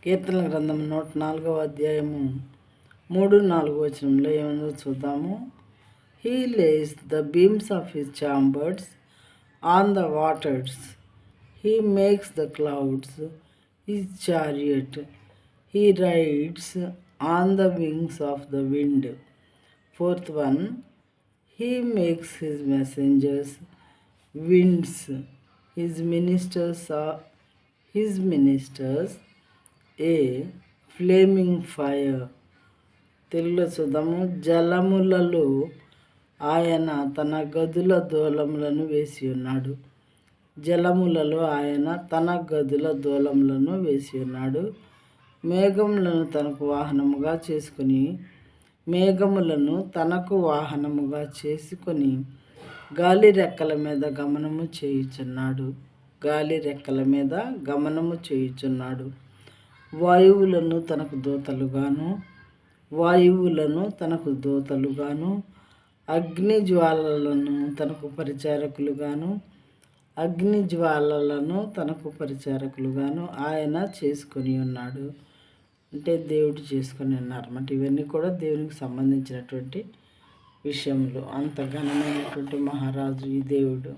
కీర్తన గ్రంథం 104వ అధ్యాయము 3-4 వచనంలో ఏముందో చూద్దాము. He lays the beams of his chambers on the waters, he makes the clouds his chariot, he rides on the wings of the wind. 4th one, he makes his messengers winds, his ministers a flaming fire. తెలుగులో చూద్దాము. జలములలో ఆయన తన గదుల దూలములను వేసి ఉన్నాడు. జలములలో ఆయన తన గదుల దూలములను వేసి ఉన్నాడు. మేఘములను తనకు వాహనముగా చేసుకుని గాలి రెక్కల మీద గమనము చేయుచున్నాడు. వాయువులను తనకు దూతలుగాను అగ్ని జ్వాలలను తనకు పరిచారకులుగాను ఆయన చేసుకొని ఉన్నాడు. అంటే దేవుడు చేసుకొని ఉన్నారు అన్నమాట. ఇవన్నీ కూడా దేవునికి సంబంధించినటువంటి విషయములు. అంత ఘనమైనటువంటి మహారాజు ఈ దేవుడు.